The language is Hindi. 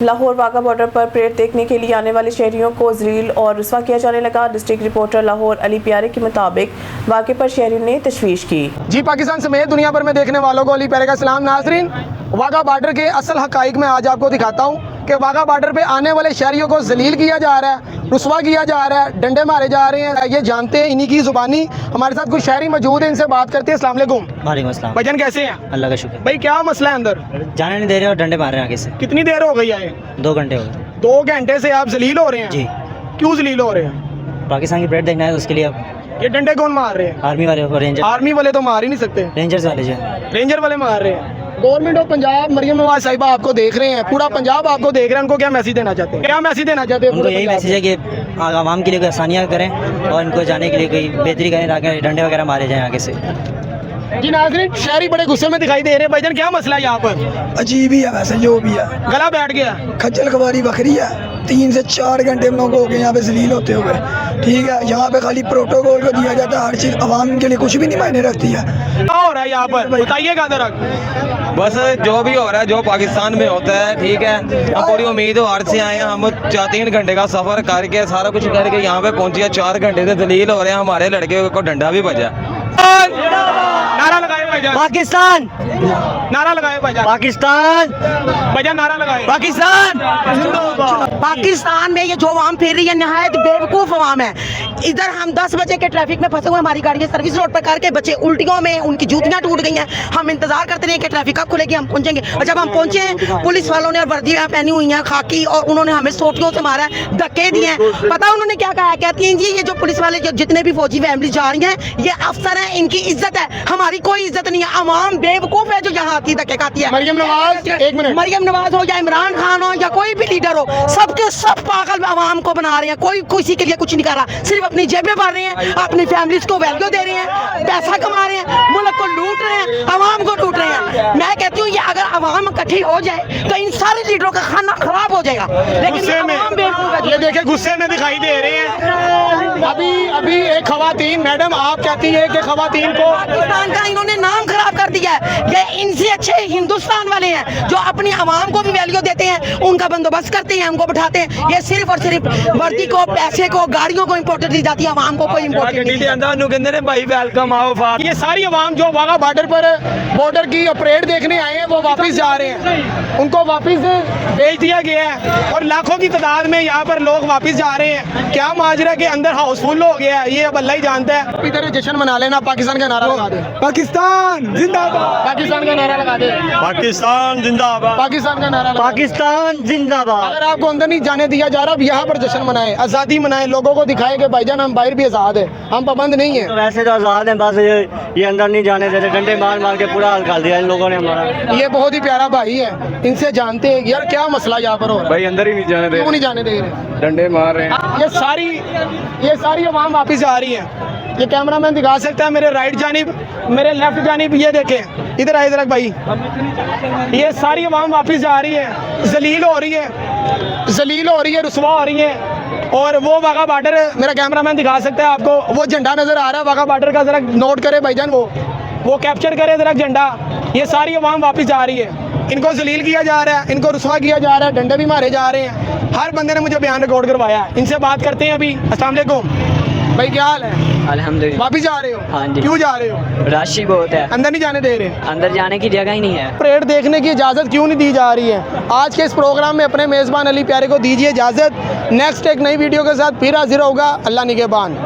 लाहौर वाघा बॉर्डर पर परेड देखने के लिए आने वाले शहरियों को जलील और रुस्वा किया जाने लगा। डिस्ट्रिक्ट रिपोर्टर लाहौर अली प्यारे के मुताबिक वाक़े पर शहरियों ने तशवीश की। जी, पाकिस्तान समेत दुनिया भर में देखने वालों को अली प्यारे का सलाम। नाज़रीन, वाघा बॉर्डर के असल हकाइक में आज आपको दिखाता हूँ कि वाघा बॉर्डर पे आने वाले शहरियों को जलील किया जा रहा है, रुस्वा किया जा रहा है, डंडे मारे जा रहे हैं। ये जानते हैं इन्हीं की ज़ुबानी। हमारे साथ कुछ शहरी मौजूद हैं, इनसे बात करते हैं। अस्सलाम वालेकुम। वालेकुम अस्सलाम। भाईजान कैसे हैं? अल्लाह का शुक्र। भाई क्या मसला है अंदर? जाने नहीं दे रहे और डंडे मार रहे हैं आगे से। कितनी देर हो गई है? 2 घंटे हो गए। 2 घंटे से आप जलील हो रहे हैं? जी। क्यों जलील हो रहे हैं? पाकिस्तान की परेड देखना है, उसके लिए अब ये डंडे कौन मार रहे हैं? आर्मी वाले और रेंजर। आर्मी वाले तो मार ही नहीं सकते, रेंजर्स वाले जो रेंजर वाले मार रहे हैं। गवर्नमेंट ऑफ पंजाब मरियम नवाज साहिबा आपको देख रहे हैं, पूरा पंजाब आपको देख रहे हैं। उनको क्या मैसेज देना चाहते हैं? क्या मैसेज देना चाहते हैं? उनको यही मैसेज है कि आवाम के लिए कोई आसानियाँ करें और इनको जाने के लिए कोई बेहतरी करें ताकि डंडे वगैरह मारे जाएँ आगे से। जी नाज़रीन, शहरी बड़े गुस्से में दिखाई दे रहे हैं। भाईजान क्या मसला है यहाँ पर? अजीब ही है, वैसे जो भी है गला बैठ गया, खज्जल खबारी बकरी है। 3 से 4 घंटे हम लोग हो गए यहाँ पे जलील होते हुए। ठीक है, यहाँ पे खाली प्रोटोकॉल को दिया जाता है, हर चीज़ आवाम के लिए कुछ भी नहीं मायने रखती है। क्या हो रहा है यहाँ पर? बताइएगा जरा। बस जो भी हो रहा है, जो पाकिस्तान में होता है, ठीक है। हम पूरी उम्मीद और से आए हैं। हम 3 घंटे का सफर करके सारा कुछ करके यहाँ पे पहुंचे। 4 घंटे से दलील हो रहे हैं। हमारे लड़के को डंडा भी बजा। नारा लगाए भाईजान, पाकिस्तान, नारा लगाए भाईजान, पाकिस्तान, भाईजान नारा लगाए। पाकिस्तान। पाकिस्तान में ये जो आवाम फिर रही है नहायत बेवकूफ़ आवाम है। इधर हम 10 बजे के ट्रैफिक में फंसे हुए, हमारी गाड़ी सर्विस रोड पर करके बच्चे उल्टियों में, उनकी जूतियां टूट गई हैं। हम इंतजार करते रहे कि ट्रैफिक कब खुलेगी, हम पहुंचेंगे। और जब हम पहुंचे हैं, पुलिस वालों ने वर्दियां पहनी हुई हैं खाकी, और उन्होंने हमें सोटियों से मारा है, धक्के दिए हैं। पता उन्होंने क्या कहा? कहती हैं जी ये जो पुलिस वाले जो जितने भी फौजी फैमिली जा रही हैं, ये अफसर हैं, इनकी इज्जत है, हमारी कोई इज्जत नहीं है। अवाम बेवकूफ़ है जो यहाँ आती धक्के खाती है। मरियम नवाज, एक मिनट। मरियम नवाज हो या इमरान खान हो या कोई भी लीडर हो, सबके सब पागल आवाम को बना रहे हैं। कोई किसी के लिए कुछ नहीं कर रहा, सिर्फ अपनी जेबें भर रहे हैं, अपनी फैमिलीज को वैल्यू दे रहे हैं, पैसा कमा रहे हैं, मुल्क को लूट रहे हैं, आवाम को लूट रहे हैं। मैं कहती हूँ ये अगर आवाम इकट्ठी हो जाए तो इन सारे लीडरों का खाना खराब हो जाएगा। लेकिन गुस्से में, आवाम बेवकूफ है। ये देखे गुस्से में दिखाई दे रहे हैं। अभी एक खवातीन, मैडम आप कहती है कि खवातीन को पाकिस्तान का इन्होंने नाम खराब कर दिया है। ये इनसे अच्छे हिंदुस्तान वाले हैं जो अपनी आवाम को भी वैल्यू देते हैं, उनका बंदोबस्त करते हैं, हमको बिठाते हैं। ये सिर्फ और सिर्फ वर्दी को, पैसे को, गाड़ियों को इम्पोर्टेंस दी जाती है, आवाम को कोई इम्पोर्टेंस नहीं। भाई वेलकम आओ। ये सारी आवाम जो वाघा बॉर्डर की परेड देखने आए हैं, वो वापस जा रहे हैं। उनको वापस भेज दिया गया है और लाखों की तादाद में यहाँ पर लोग वापस जा रहे हैं। क्या माजरा के अंदर हाउसफुल हो गया है, ये अब अल्लाह ही जानता है। इधर जश्न मना लेना, पाकिस्तान का नारा लगा दे। पाकिस्तान जिंदाबाद, पाकिस्तान का नारा लगा दे। पाकिस्तान जिंदाबाद, पाकिस्तान का नारा लगा दे। पाकिस्तान जिंदाबाद। अगर आपको अंदर नहीं जाने दिया जा रहा, अब यहाँ पर जश्न मनाए, आज़ादी मनाए, लोगों को दिखाए कि भाईजान हम बाहर भी आज़ाद है, हम पाबंद नहीं है। वैसे तो आज़ाद हैं, बस ये अंदर नहीं जाने देते, डंडे मार मार के पूरा हाल कर दिया इन लोगों ने हमारा। ये बहुत ही प्यारा भाई है, इनसे जानते हैं यार क्या मसला यहाँ पर हो रहा है। भाई अंदर ही नहीं जाने दे, क्यों नहीं जाने दे रहे? डंडे मार रहे हैं। ये सारी आवाम वापस जा रही है। ये कैमरामैन दिखा सकता है मेरे राइट जानिब, मेरे लेफ्ट जानिब, ये देखें, इधर आए इधर भाई। ये सारी आवाम वापस जा रही है, जलील हो रही है, रुस्वा हो रही है। और वो वाघा बॉर्डर, मेरा कैमरामैन दिखा सकता है आपको, वो झंडा नजर आ रहा है वाघा बॉर्डर का, जरा नोट करे भाईजान, वो कैप्चर करे जरा झंडा। ये सारी आवाम वापस जा रही है, इनको जलील किया जा रहा है, इनको रुस्वा किया जा रहा है, डंडे भी मारे जा रहे हैं। हर बंदे ने मुझे बयान रिकॉर्ड करवाया है। इनसे बात करते हैं अभी। अस्सलाम वालेकुम भाई, क्या हाल है? अल्हम्दुलिल्लाह। वापिस जा रहे हो? हाँ जी। क्यों जा रहे हो? रश ही बहुत है, अंदर नहीं जाने दे रहे? अंदर जाने की जगह ही नहीं है। परेड देखने की इजाज़त क्यों नहीं दी जा रही है? आज के इस प्रोग्राम में अपने मेज़बान अली प्यारे को दीजिए इजाज़त। नेक्स्ट एक नई वीडियो के साथ फिर हाजिर होगा। अल्लाह निगहबान।